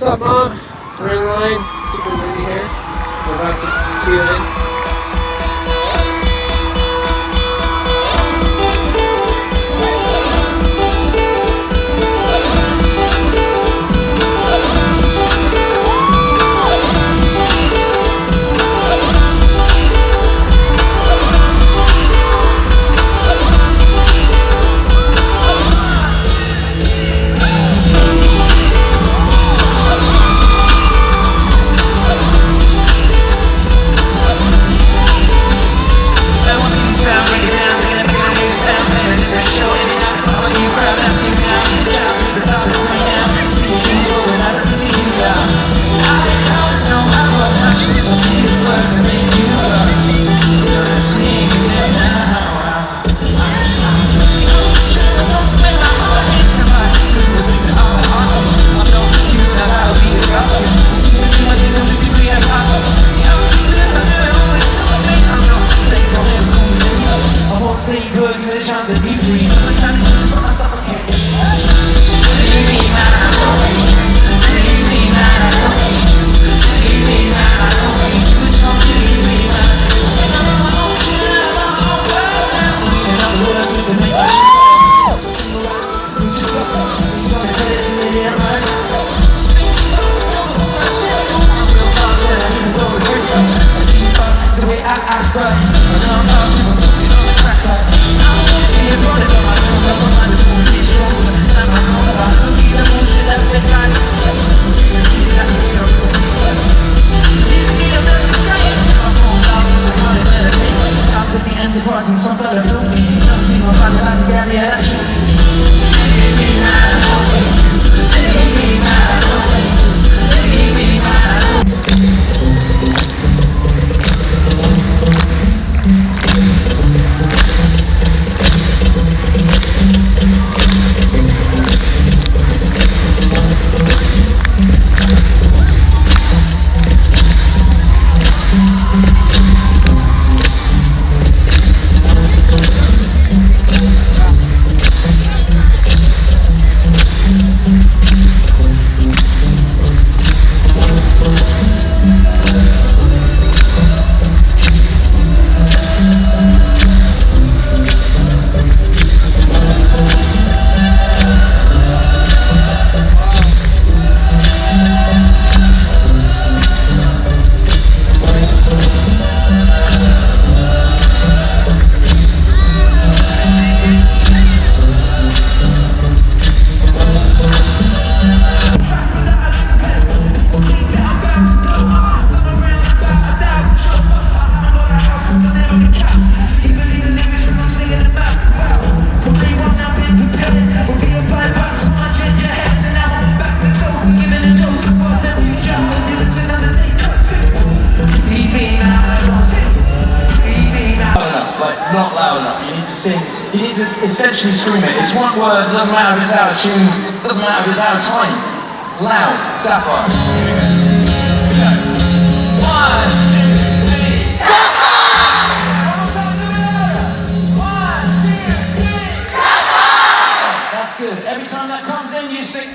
What's up, Mom? Ring line, super moody here. We're about to cue in. Not loud enough. You need to sing. You need to essentially scream it. It's one word. It doesn't matter if it's out of tune. It doesn't matter if it's out of time. Loud. Sapphire. Here we go. 1, 2, 3. Sapphire! One more time. Do it louder. 1, 2, 3. Sapphire! That's good. Every time that comes in, you sing.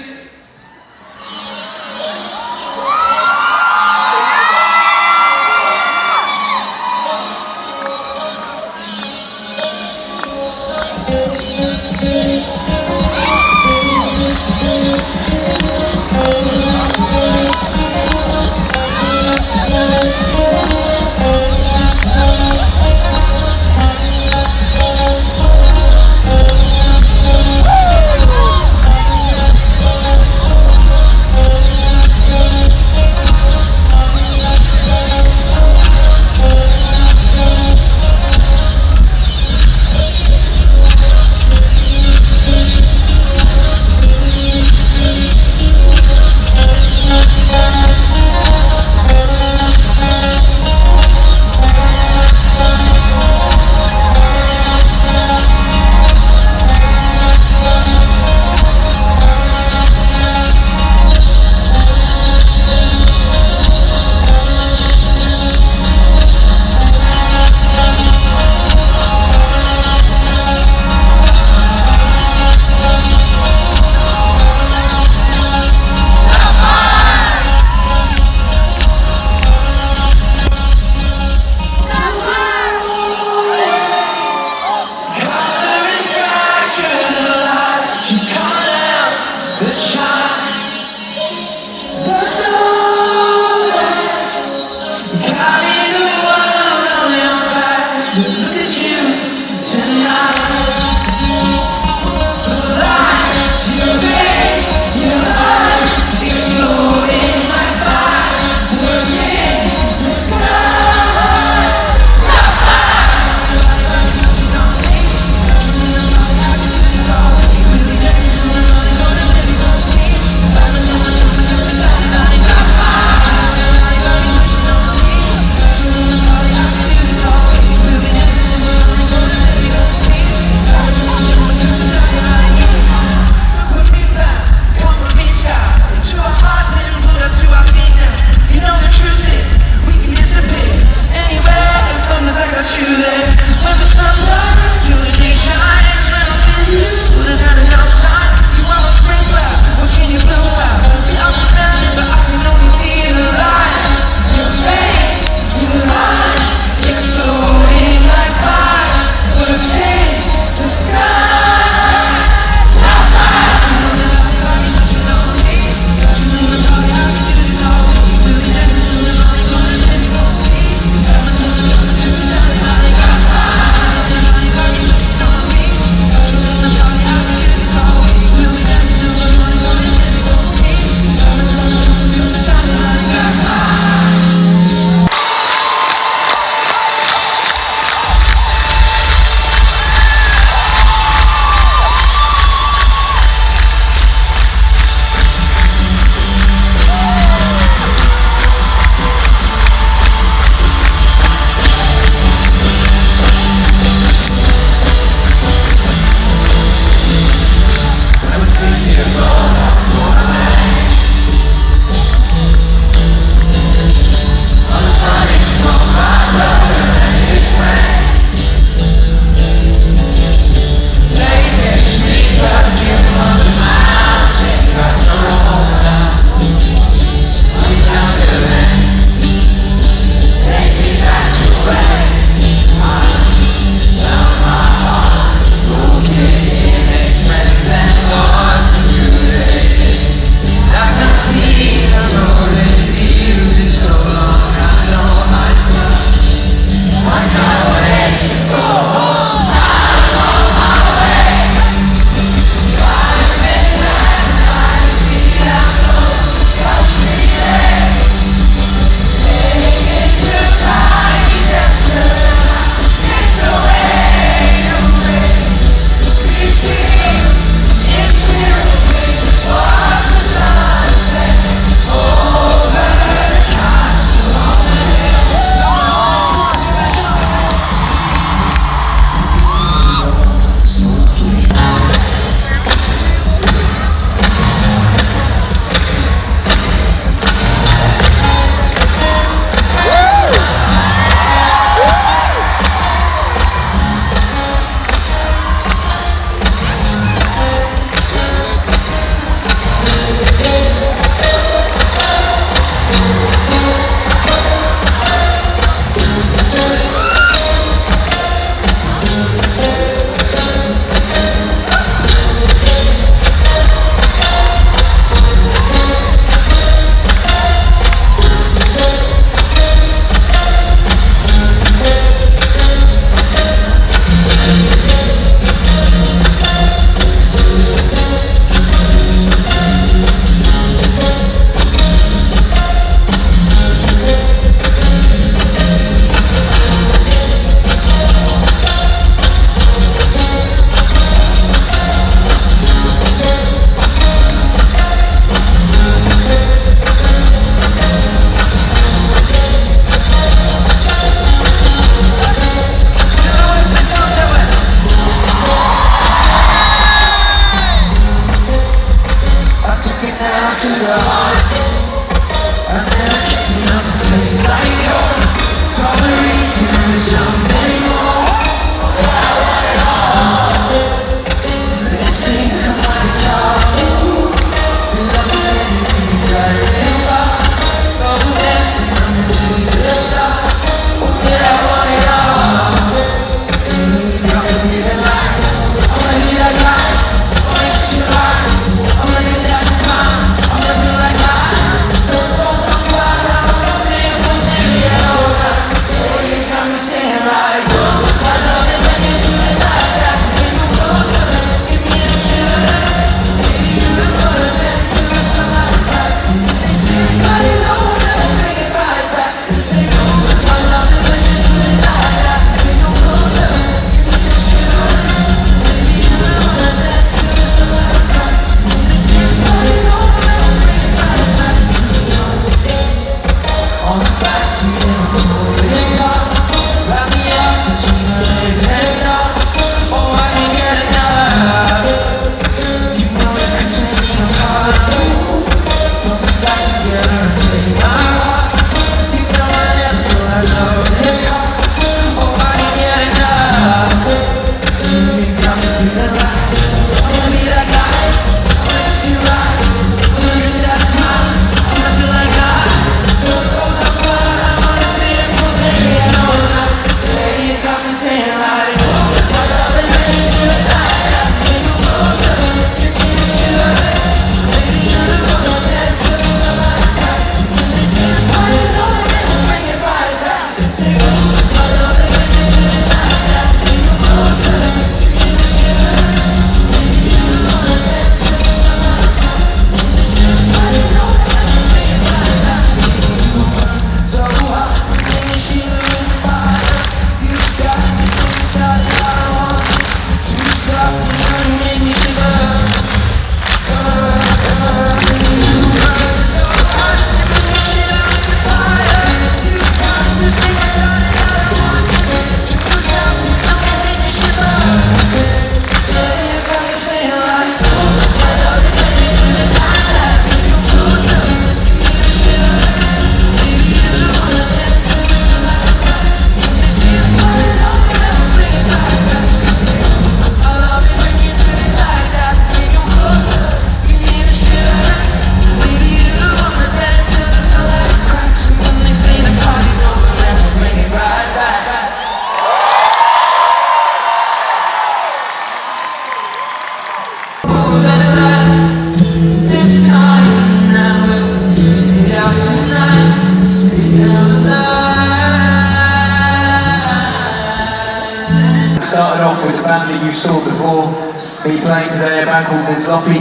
you saw before me playing today, a band called Sloppy,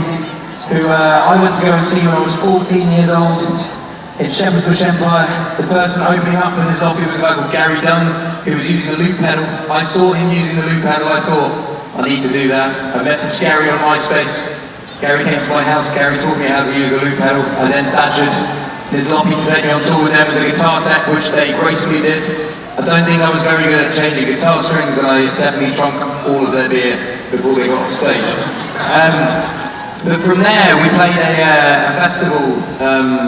who I went to go and see when I was 14 years old in Shivers. The person opening up for Sloppy was a guy called Gary Dunn, who was using a loop pedal. I saw him using the loop pedal, I thought, I need to do that. I messaged Gary on MySpace. Gary came to my house, Gary taught me how to use a loop pedal. I then badgered Sloppy to take me on tour with them as a guitar set, which they gracefully did. I don't think I was very good at changing guitar strings, and I definitely drunk all of their beer before they got off stage. But from there, we played a festival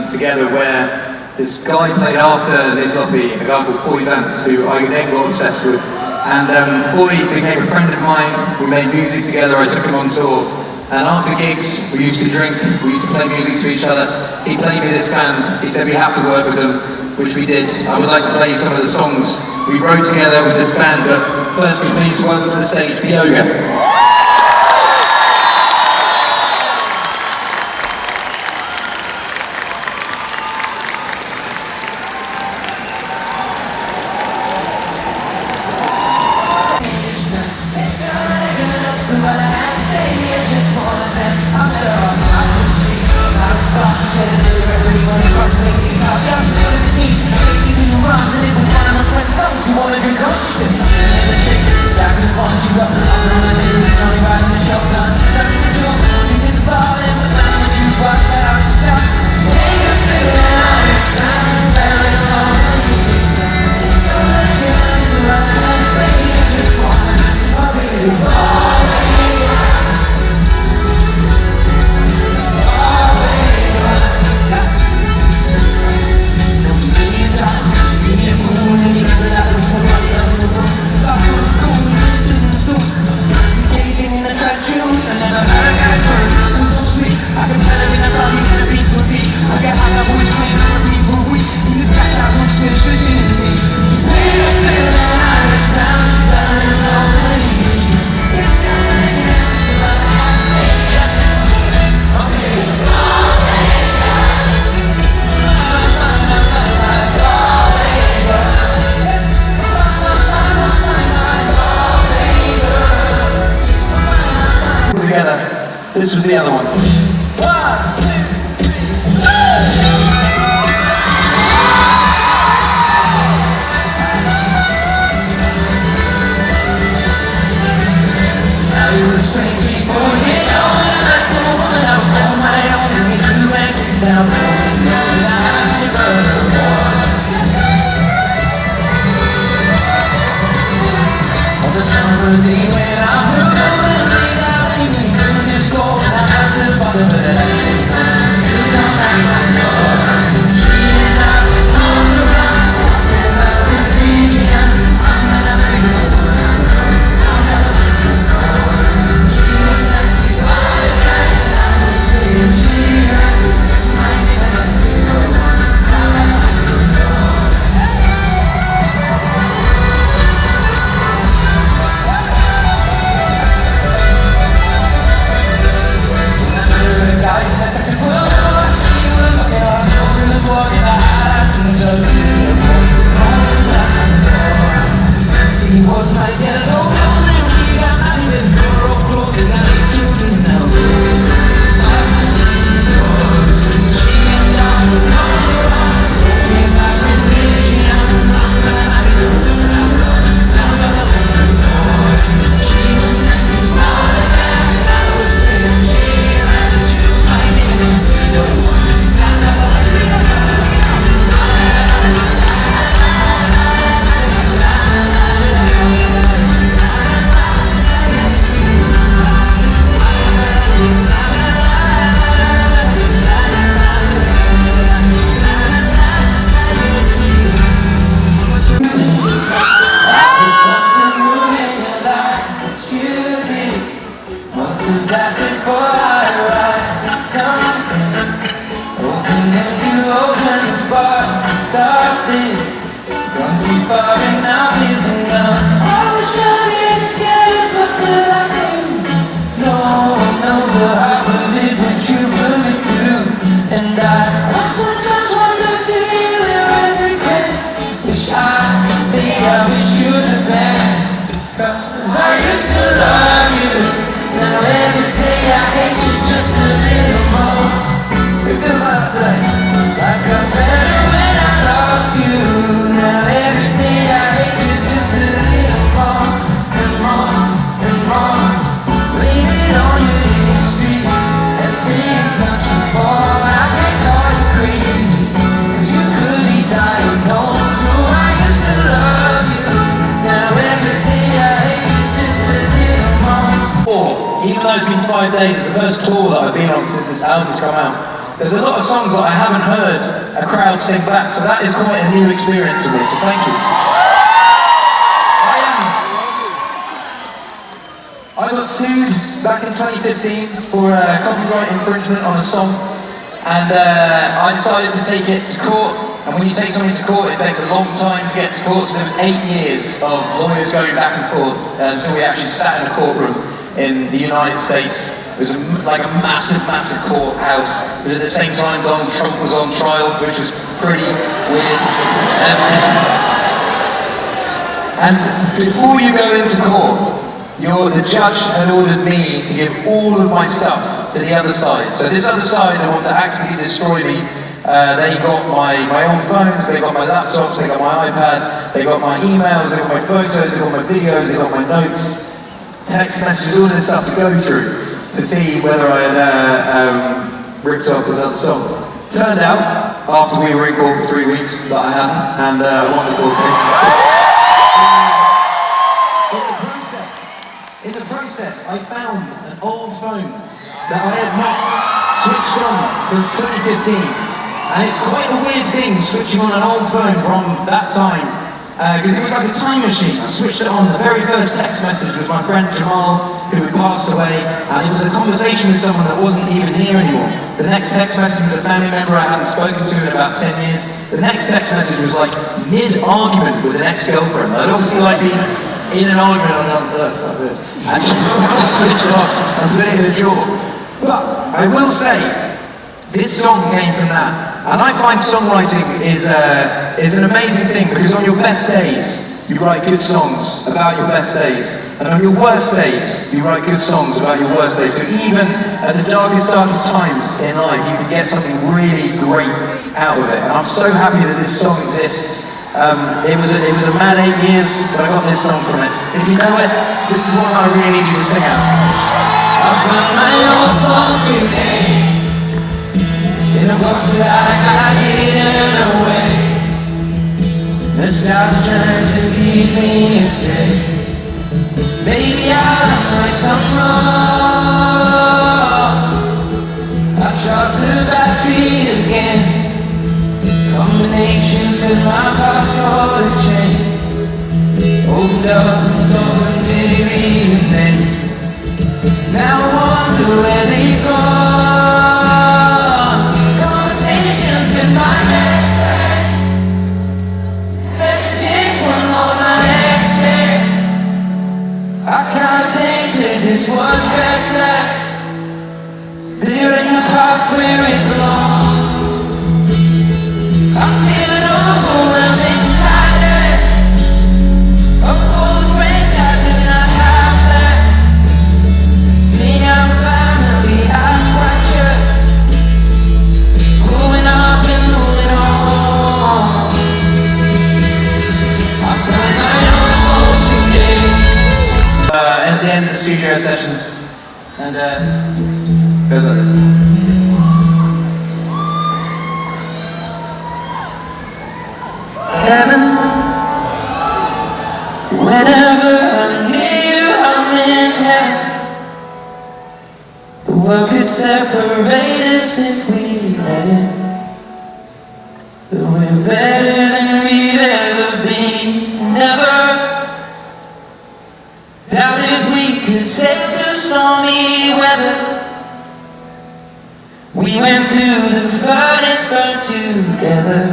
together where this guy played after Sloppy, a guy called Foy Vance, who I then got obsessed with. And Foy became a friend of mine. We made music together, I took him on tour. And after gigs, we used to drink, we used to play music to each other. He played me this band, he said we have to work with them, which we did. I would like to play you some of the songs we wrote together with this band, but firstly, please welcome to the stage, Beoga. This was the other one. 1, 2, 3, now you were 24 years old, and I don't want to go my own. You need to rank it down. On the summer day when I'm I wish you'd have been, 'cause I used to love you. days, it's the first tour that I've been on since this album's come out. There's a lot of songs that I haven't heard a crowd sing back, so that is quite a new experience for me, so thank you. I got sued back in 2015 for copyright infringement on a song, and I decided to take it to court. And when you take something to court, it takes a long time to get to court, so there was 8 years of lawyers going back and forth until we actually sat in a courtroom in the United States. It was like a massive, massive courthouse. It was at the same time Donald Trump was on trial, which was pretty weird. And before you go into court, the judge had ordered me to give all of my stuff to the other side. So this other side, they want to actively destroy me. They got my old phones, they got my laptops, they got my iPad, they got my emails, they got my photos, they got my videos, they got my notes, text messages, all this stuff to go through to see whether I had ripped off this other song. Turned out, after we were in court for 3 weeks, that I hadn't, and I won the court case. In the process, I found an old phone that I had not switched on since 2015. And it's quite a weird thing switching on an old phone from that time, because it was like a time machine. I switched it on. The very first text message was my friend Jamal, who had passed away, and it was a conversation with someone that wasn't even here anymore. The next text message was a family member I hadn't spoken to in about 10 years. The next text message was like mid-argument with an ex-girlfriend. I'd obviously like been in an argument on like this, and just switch it off and put it in a drawer. But I will say, this song came from that. And I find songwriting is an amazing thing, because on your best days, you write good songs about your best days. And on your worst days, you write good songs about your worst days. So even at the darkest times in life, you can get something really great out of it. And I'm so happy that this song exists. It was a mad 8 years, but I got this song from it. If you know it, this is one I really need you to sing out. I found my old phone today, in a box that I got hidden away. Nostalgia trying to lead me astray. Maybe I might some wrong. I charged the battery again. Combinations with my password had changed. Opened up and started living then. Now I wonder where they've gone. Conversations with my best friends, messages from all my exes. I kinda think that this was best left there in the past where it belongs. I'm feeling overwhelmed inside it, of all the friends I do not have left. Seeing how finally has fractured, growing up and moving on. I've got my own home today. At the end of the studio sessions, and goes like this. Heaven, whenever I'm near you, I'm in heaven. The world could separate us if we let it, but we're better than we've ever been. Never doubted we could sail through stormy weather. We went through the furnace, burned together.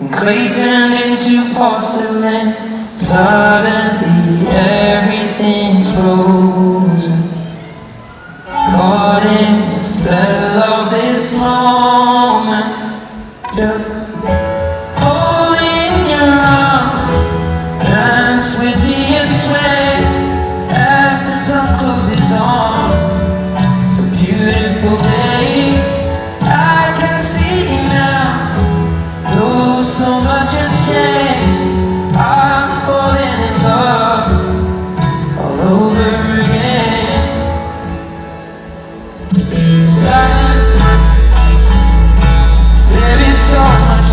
And clay turned into porcelain. Suddenly everything's frozen, caught in the spell of this moment. Just hold me in your arms, dance with me and sway as the sun closes on a beautiful day. I can see now, though so much has changed, I'm falling in love all over again. Silence, there is so much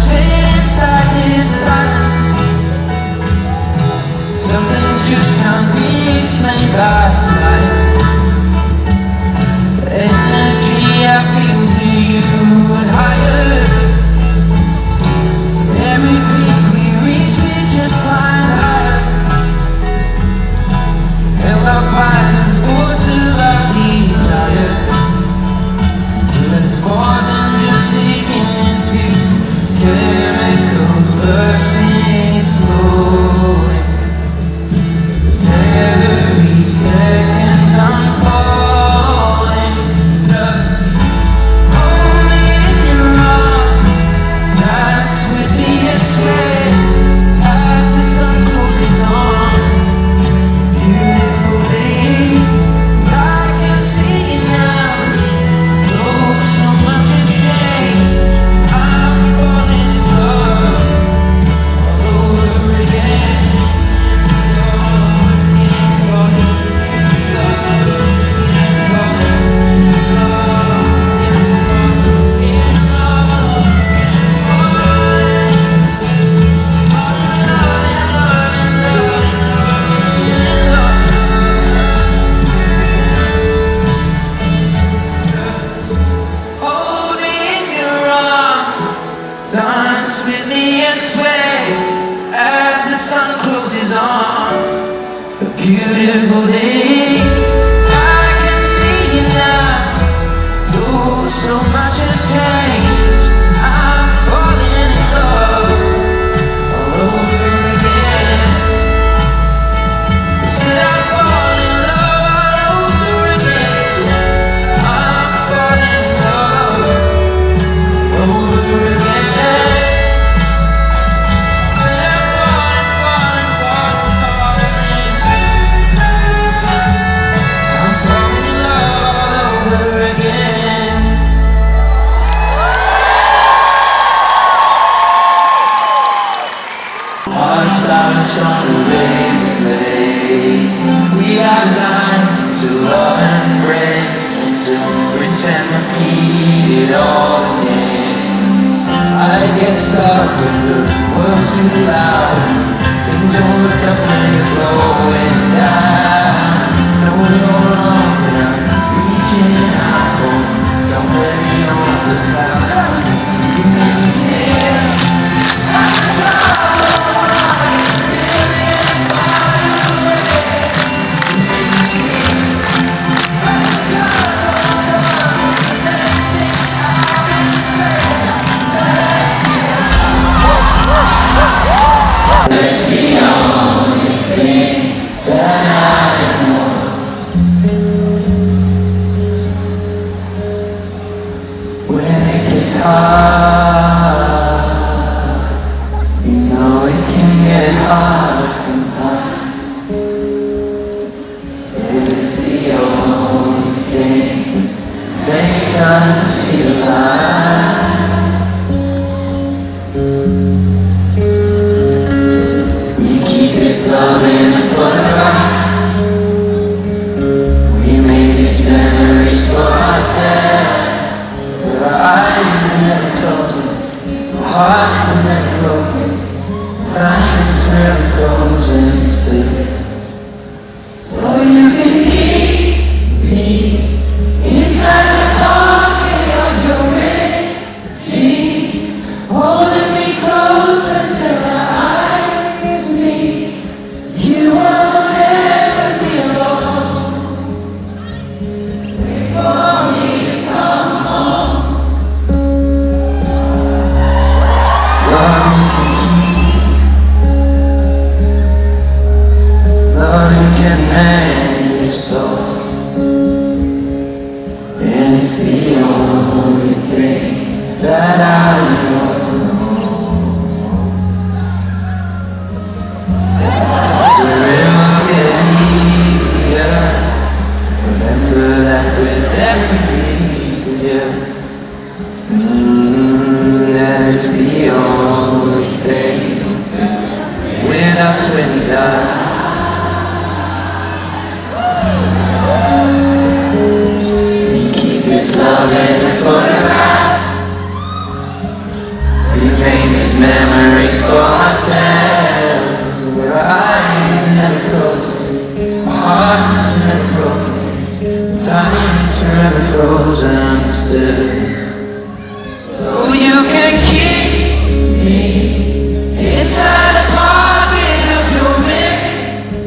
Beautiful day, I can see it now. Though so much has changed, I'm falling in love all over again. Said I'm falling in love all over again. I'm falling in love all over again. On the razor blade, we are designed to love and break, and to pretend repeat it all again. I get stuck when the world's too loud, things don't look up when you're flowing down. Knowing you're wrong, then I'm reaching out for somewhere beyond the clouds. You make me feel it's hard, you know it can get hard sometimes. It is the only thing that makes us feel alive. We keep this love in a photograph. We made these memories for ourselves. Our eyes are never closing, our hearts are never broken, time's never frozen still. Oh, you can keep me inside the pocket of your red jeans, holding me closer till our eyes meet. You won't ever be alone. Wait for me to come home. Nothing can mend your soul, and it's the only thing that I know. So it will get easier. Remember that with every piece of you. And it's the only thing with us when we die. We keep this love in a photograph. We made these memories for ourselves. Where our eyes are never closing, our hearts are never broken, time's forever frozen still. Oh, you can keep me inside the pocket of your ripped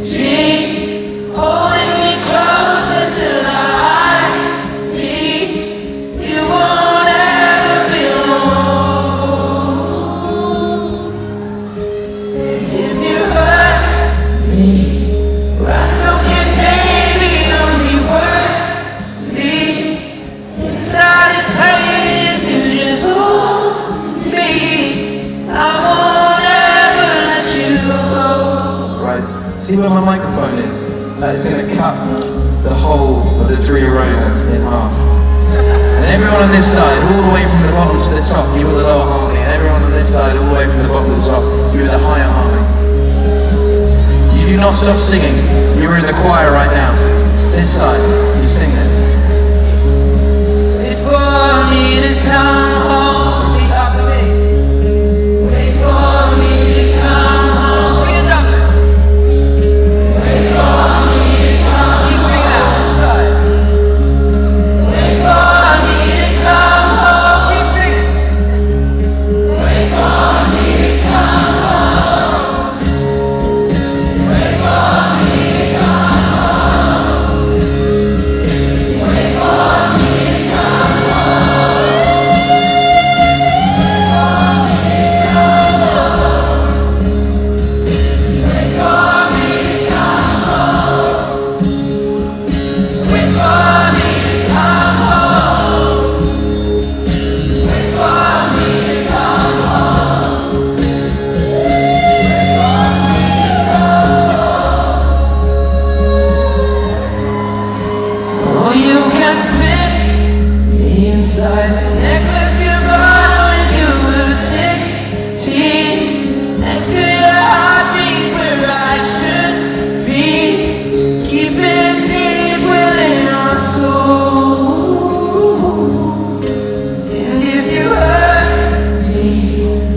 jeans, holding me closer till I meet. You won't ever be alone. that is going to cut the whole of the three aroma in half. And everyone on this side, all the way from the bottom to the top, you were the lower harmony. And everyone on this side, all the way from the bottom to the top, you were the higher harmony. You do not stop singing. You are in the choir right now. This side, you sing this. Wait for me to come home. Repeat after me. Wait for me to come home. Sing it, Dublin. Wait for me to come home. Keep singing out this side. Wait for me to come home. Keep singing. Wait for me to come home. Wait for me to come home. Wait for me to come home. Wait for me to come home. Wait for me to come home. Wait for me to come home. Oh, you can fit me inside the necklace you got when you were 16. Next to your heartbeat where I should be. Keep it deep within our soul. And if you hurt me,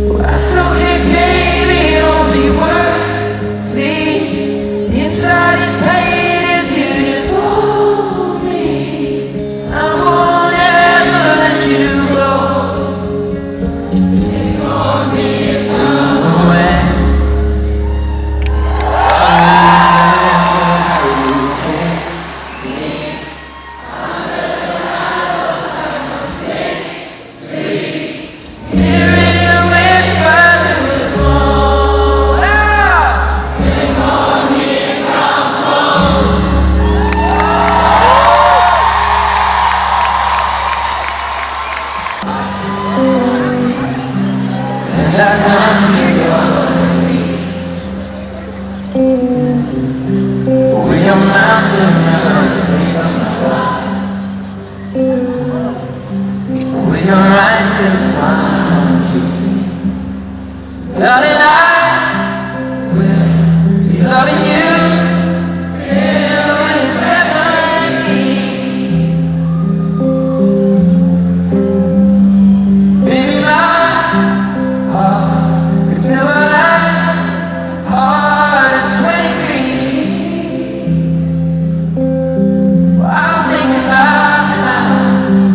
well, that's okay, baby. Only work me. Inside is pain as you just hold me. I won't ever let you go. Away. Hearing you whisper to the phone. And I can't see we are master melodies of my life. We are righteous one from you. Darling, I will be loving you till we're 70. Baby, my heart could tell a life's hard at 23. Well, I'm thinking about how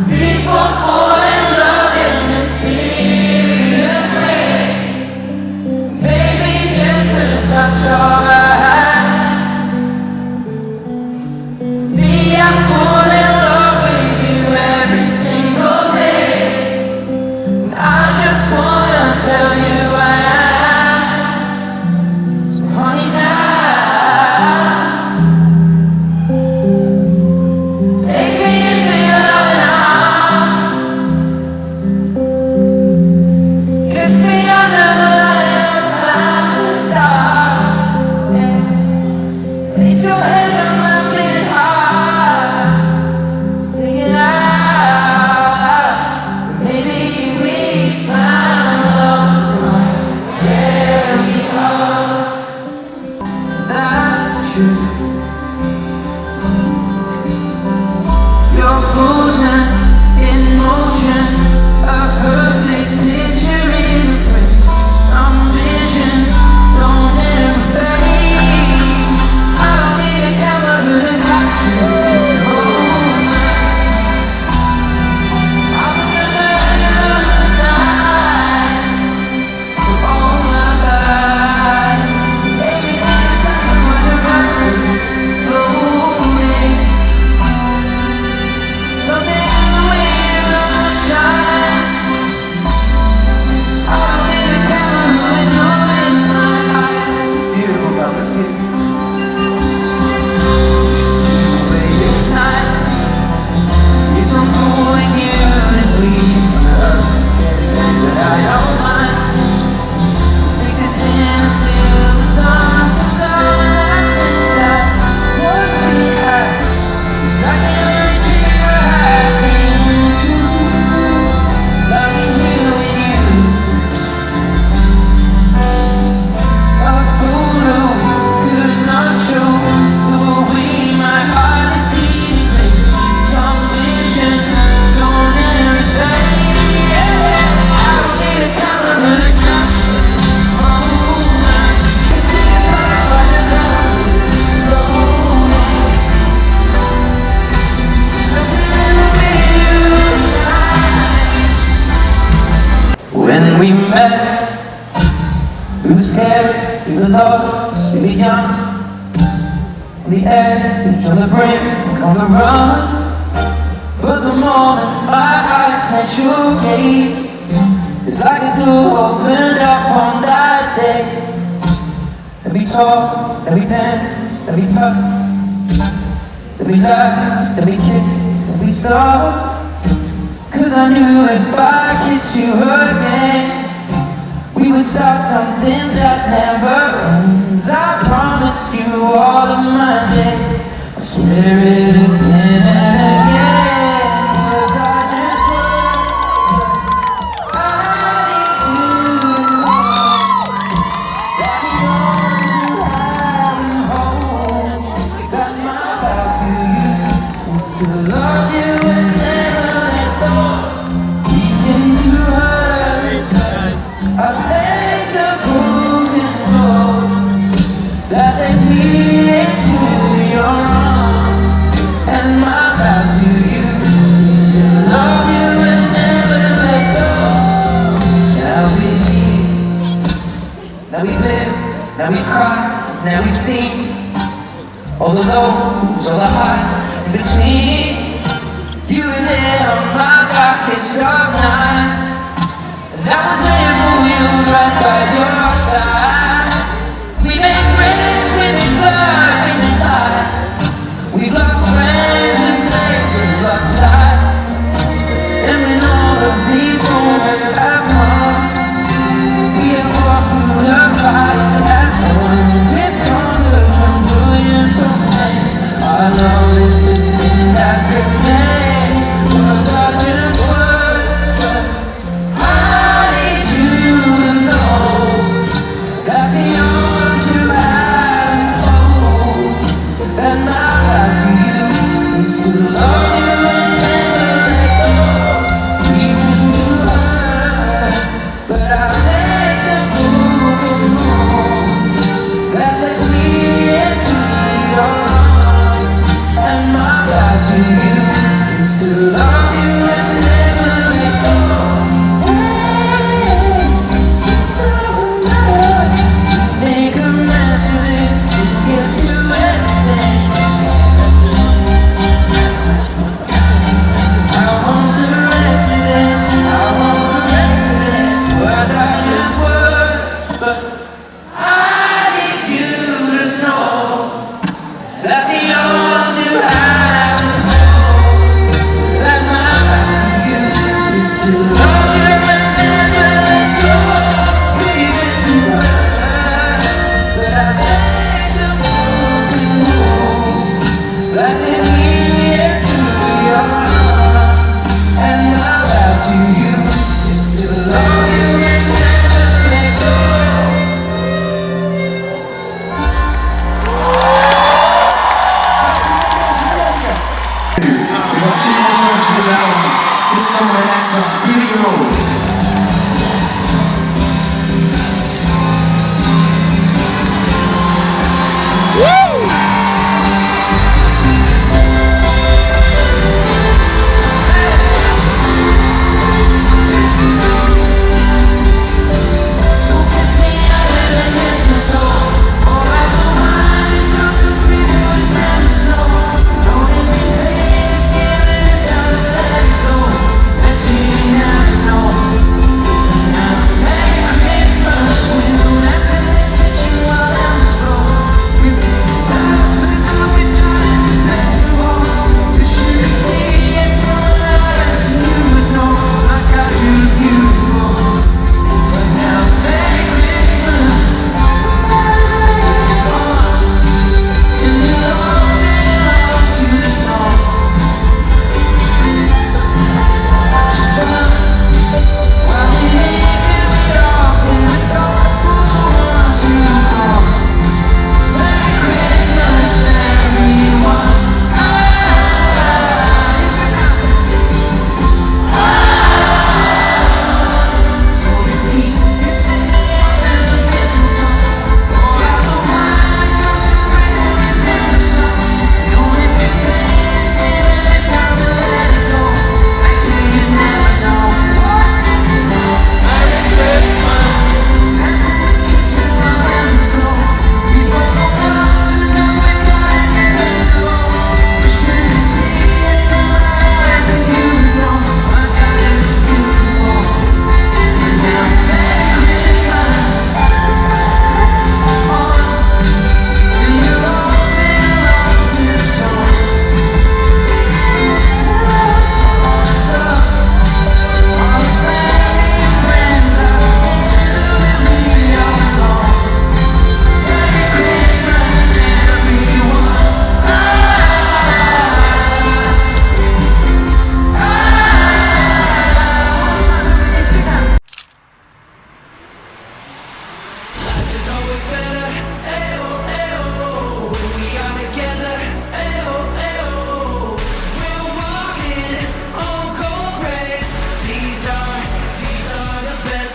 people fall in love in mysterious ways. we met. We were scared, we were lost, we were young. On the edge, on the brink, on the run. But the moment my eyes met your gaze, it's like a door opened up on that day. And we talk, and we dance, and we touch, and we laugh, and we kiss, and we stop. Cause I knew if I kissed you again, we would start something that never ends. I promised you all of my days, I swear it again and again. Cause I just want, I need you to know that we ought to have and hold. That's my vow to you, is to love you and never let go. Even through hurt, I thank the broken road that led me into your arms. And my vow to you is to love you and never let go. Now we're here, now we live, now we cry, now we sing. All the lows, all the highs in between. You were there on my darkest of night, and I was there for you, right by your side. We made friends, we made blood, we made life. We've lost friends and friends, we've lost sight. And when all of these moments have come, we have walked through the fire as one. We're stronger from joy and from pain. Our love is the thing that remains. Words are just words, but I need you to know that beyond to have and hold, that my vow to you is to love you and never let go. Even through hurt, but I thank the broken road that led me into your arms. And my vow to you is to love you and never let go. Doesn't matter, make a mess of it, give you everything. I want the rest of it, I want the rest of it. Words are just words, but I need you to know that beyond to have and hold, that my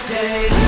say